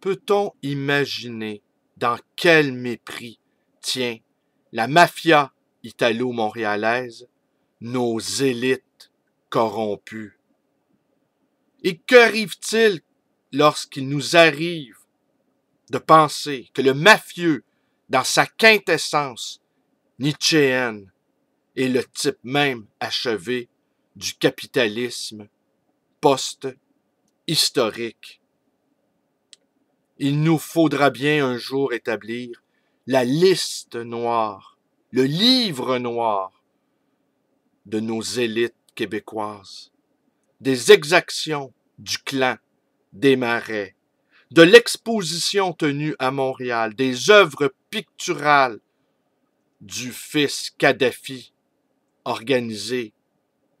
Peut-on imaginer dans quel mépris tient la mafia italo-montréalaise nos élites corrompues? Et qu'arrive-t-il lorsqu'il nous arrive de penser que le mafieux, dans sa quintessence nietzschéenne, est le type même achevé du capitalisme post-historique? Il nous faudra bien un jour établir la liste noire, le livre noir de nos élites québécoises, des exactions du clan des Marais, de l'exposition tenue à Montréal, des œuvres picturales du fils Kadhafi, organisées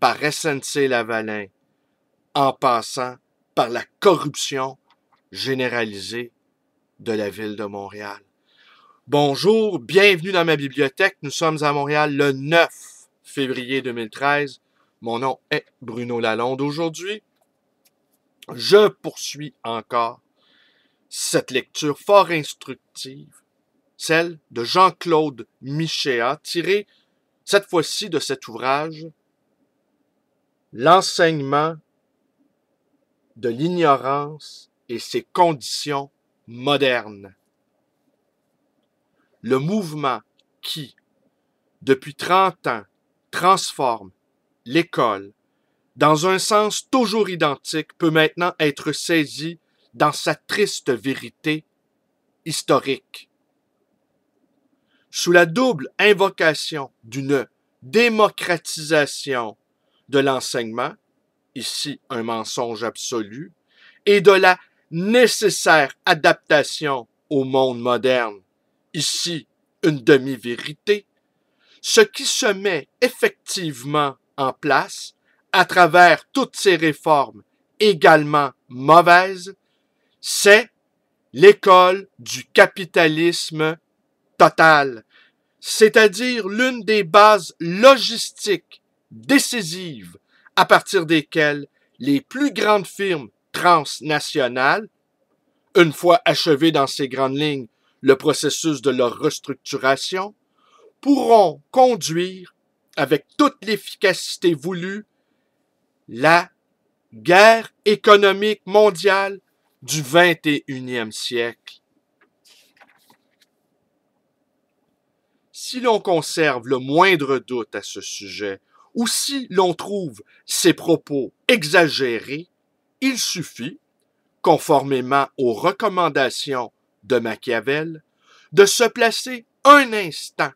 par SNC-Lavalin, en passant par la corruption généralisée de la ville de Montréal. Bonjour, bienvenue dans ma bibliothèque. Nous sommes à Montréal le 9 février 2013. Mon nom est Bruno Lalonde. Aujourd'hui, je poursuis encore cette lecture fort instructive, celle de Jean-Claude Michéa, tirée cette fois-ci de cet ouvrage, L'enseignement de l'ignorance et ses conditions modernes. Le mouvement qui, depuis 30 ans, transforme l'école dans un sens toujours identique peut maintenant être saisi dans sa triste vérité historique. Sous la double invocation d'une démocratisation de l'enseignement, ici un mensonge absolu, et de la nécessaire adaptation au monde moderne, ici une demi-vérité, ce qui se met effectivement en place à travers toutes ces réformes également mauvaises, c'est l'école du capitalisme total, c'est-à-dire l'une des bases logistiques décisives à partir desquelles les plus grandes firmes transnationales, une fois achevé dans ces grandes lignes le processus de leur restructuration, pourront conduire avec toute l'efficacité voulue la guerre économique mondiale du 21e siècle. Si l'on conserve le moindre doute à ce sujet, ou si l'on trouve ces propos exagérés, il suffit, conformément aux recommandations de Machiavel, de se placer un instant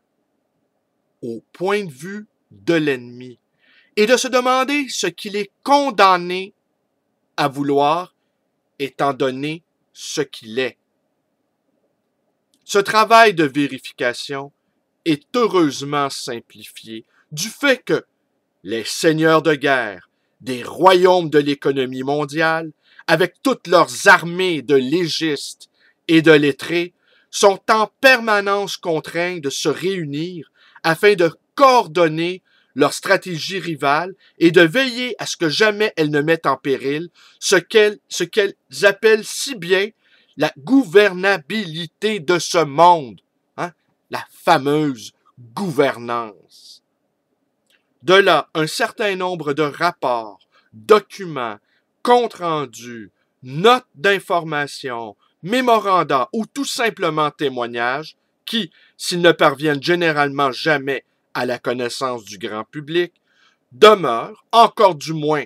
au point de vue de l'ennemi et de se demander ce qu'il est condamné à vouloir étant donné ce qu'il est. Ce travail de vérification est heureusement simplifié du fait que les seigneurs de guerre des royaumes de l'économie mondiale, avec toutes leurs armées de légistes et de lettrés, sont en permanence contraints de se réunir afin de coordonner leur stratégie rivale et de veiller à ce que jamais elles ne mettent en péril ce qu'elles appellent si bien la gouvernabilité de ce monde, hein? La fameuse gouvernance. De là, un certain nombre de rapports, documents, comptes rendus, notes d'information, mémorandas ou tout simplement témoignages qui, s'ils ne parviennent généralement jamais à la connaissance du grand public, demeurent, encore du moins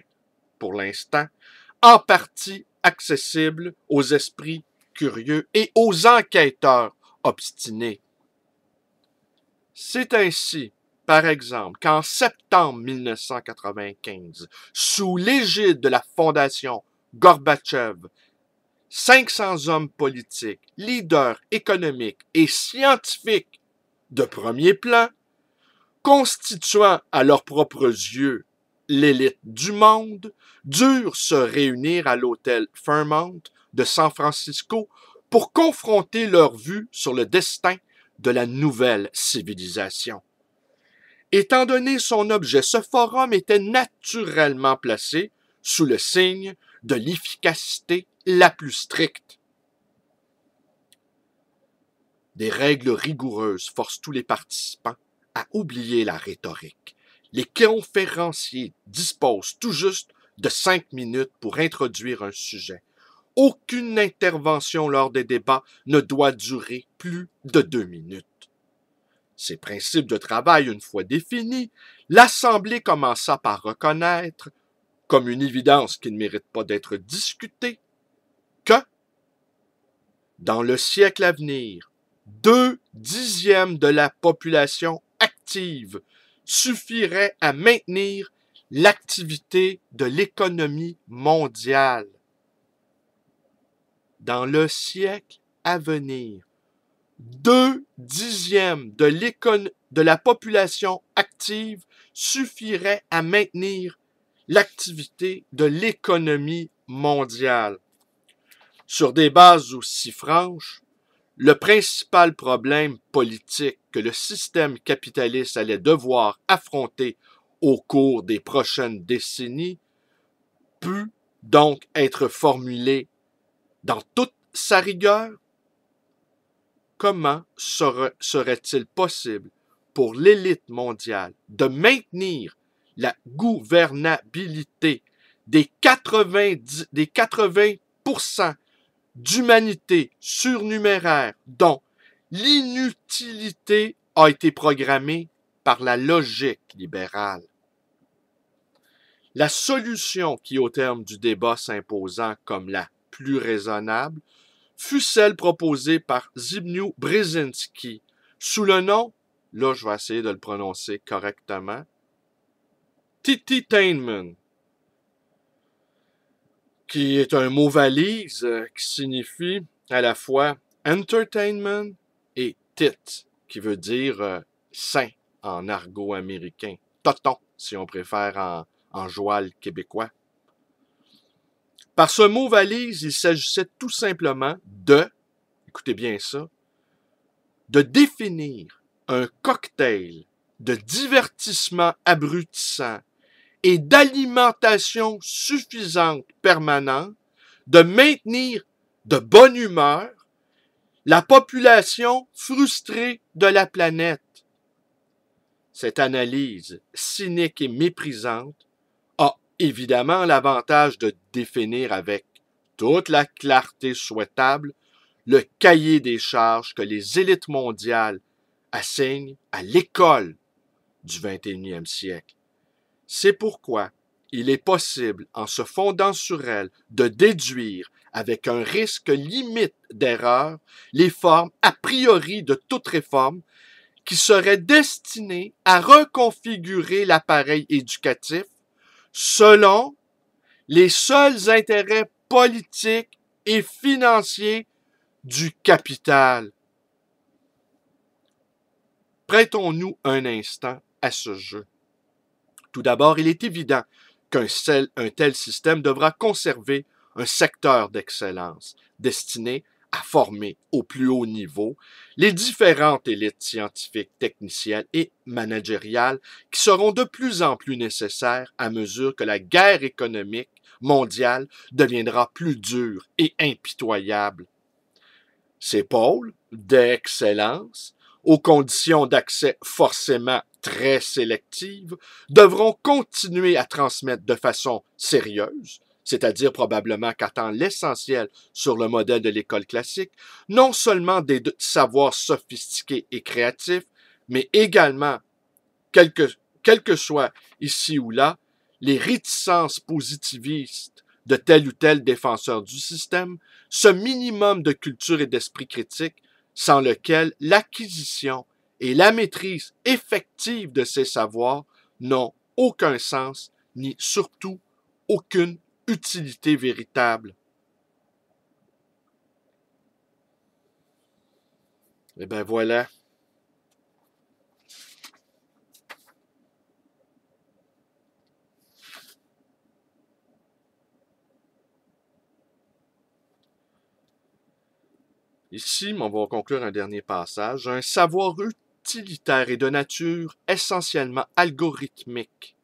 pour l'instant, en partie accessibles aux esprits curieux et aux enquêteurs obstinés. C'est ainsi, par exemple, qu'en septembre 1995, sous l'égide de la Fondation Gorbatchev, 500 hommes politiques, leaders économiques et scientifiques de premier plan, constituant à leurs propres yeux l'élite du monde, durent se réunir à l'hôtel Fairmount de San Francisco pour confronter leurs vues sur le destin de la nouvelle civilisation. Étant donné son objet, ce forum était naturellement placé sous le signe de l'efficacité la plus stricte. Des règles rigoureuses forcent tous les participants à oublier la rhétorique. Les conférenciers disposent tout juste de 5 minutes pour introduire un sujet. Aucune intervention lors des débats ne doit durer plus de 2 minutes. Ces principes de travail une fois définis, l'Assemblée commença par reconnaître, comme une évidence qui ne mérite pas d'être discutée, que, dans le siècle à venir, 2/10 de la population active suffirait à maintenir l'activité de l'économie mondiale. Dans le siècle à venir, 2/10 de la population active suffirait à maintenir l'activité de l'économie mondiale. Sur des bases aussi franches, le principal problème politique que le système capitaliste allait devoir affronter au cours des prochaines décennies put donc être formulé dans toute sa rigueur. Comment serait-il possible pour l'élite mondiale de maintenir la gouvernabilité des 80% d'humanité surnuméraire dont l'inutilité a été programmée par la logique libérale? La solution qui, au terme du débat s'imposant comme la plus raisonnable, fut celle proposée par Zbigniew Brzezinski, sous le nom, là je vais essayer de le prononcer correctement, Tititainment, qui est un mot valise qui signifie à la fois entertainment et tit, qui veut dire sein en argot américain, toton si on préfère en joual québécois. Par ce mot valise, il s'agissait tout simplement écoutez bien ça, de définir un cocktail de divertissement abrutissant et d'alimentation suffisante permanente, de maintenir de bonne humeur la population frustrée de la planète. Cette analyse cynique et méprisante a évidemment l'avantage de définir avec toute la clarté souhaitable le cahier des charges que les élites mondiales assignent à l'école du 21e siècle. C'est pourquoi il est possible, en se fondant sur elle, de déduire, avec un risque limite d'erreur, les formes a priori de toute réforme qui serait destinée à reconfigurer l'appareil éducatif selon les seuls intérêts politiques et financiers du capital. Prêtons-nous un instant à ce jeu. Tout d'abord, il est évident qu'un tel système devra conserver un secteur d'excellence destiné à former au plus haut niveau les différentes élites scientifiques, techniciennes et managériales qui seront de plus en plus nécessaires à mesure que la guerre économique mondiale deviendra plus dure et impitoyable. Ces pôles d'excellence, aux conditions d'accès forcément très sélectives, devront continuer à transmettre de façon sérieuse, c'est-à-dire probablement qu'attend l'essentiel sur le modèle de l'école classique, non seulement des savoirs sophistiqués et créatifs, mais également, quel que soit ici ou là, les réticences positivistes de tel ou tel défenseur du système, ce minimum de culture et d'esprit critique sans lequel l'acquisition et la maîtrise effective de ces savoirs n'ont aucun sens, ni surtout aucune utilité véritable. Et bien voilà. Ici, on va conclure un dernier passage. Un savoir utilitaire et de nature essentiellement algorithmique,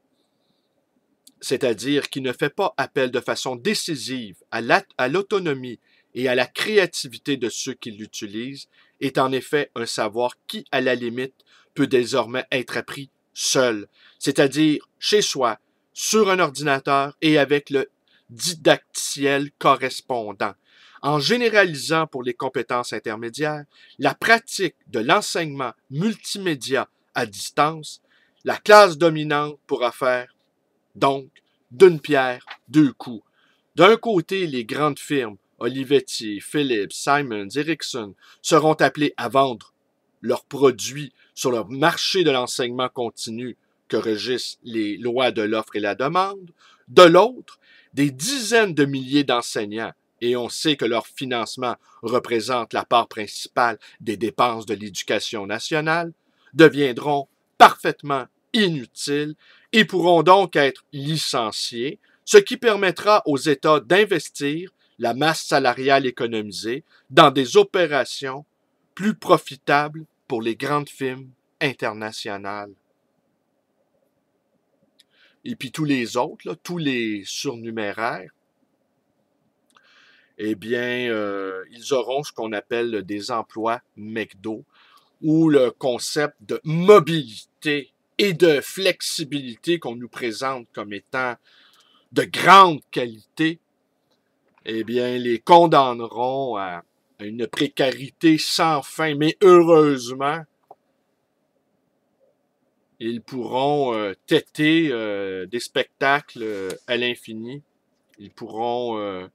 c'est-à-dire qui ne fait pas appel de façon décisive à l'autonomie et à la créativité de ceux qui l'utilisent est en effet un savoir qui, à la limite, peut désormais être appris seul, c'est-à-dire chez soi, sur un ordinateur et avec le didacticiel correspondant. En généralisant pour les compétences intermédiaires la pratique de l'enseignement multimédia à distance, la classe dominante pourra faire, donc, d'une pierre deux coups. D'un côté, les grandes firmes, Olivetti, Philips, Simons, Ericsson, seront appelées à vendre leurs produits sur le marché de l'enseignement continu que régissent les lois de l'offre et la demande. De l'autre, des dizaines de milliers d'enseignants, et on sait que leur financement représente la part principale des dépenses de l'éducation nationale, deviendront parfaitement inutiles et pourront donc être licenciés, ce qui permettra aux États d'investir la masse salariale économisée dans des opérations plus profitables pour les grandes firmes internationales. Et puis tous les autres, là, tous les surnuméraires, eh bien, ils auront ce qu'on appelle des emplois McDo, où le concept de mobilité et de flexibilité qu'on nous présente comme étant de grande qualité, eh bien, les condamneront à une précarité sans fin. Mais heureusement, ils pourront têter des spectacles à l'infini. Ils pourront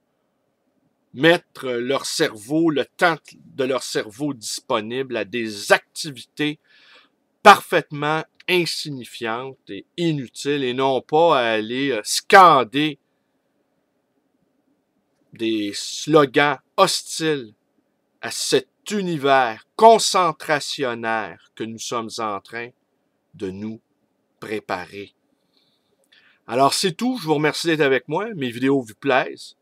mettre leur cerveau, le temps de leur cerveau disponible à des activités parfaitement insignifiantes et inutiles et non pas à aller scander des slogans hostiles à cet univers concentrationnaire que nous sommes en train de nous préparer. Alors c'est tout, je vous remercie d'être avec moi, mes vidéos vous plaisent.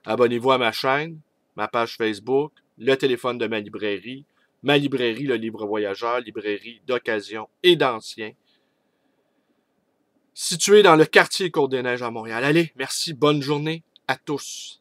Abonnez-vous à ma chaîne, ma page Facebook, le téléphone de ma librairie, le Livre Voyageur, librairie d'occasion et d'ancien, située dans le quartier Côte-des-Neiges à Montréal. Allez, merci, bonne journée à tous.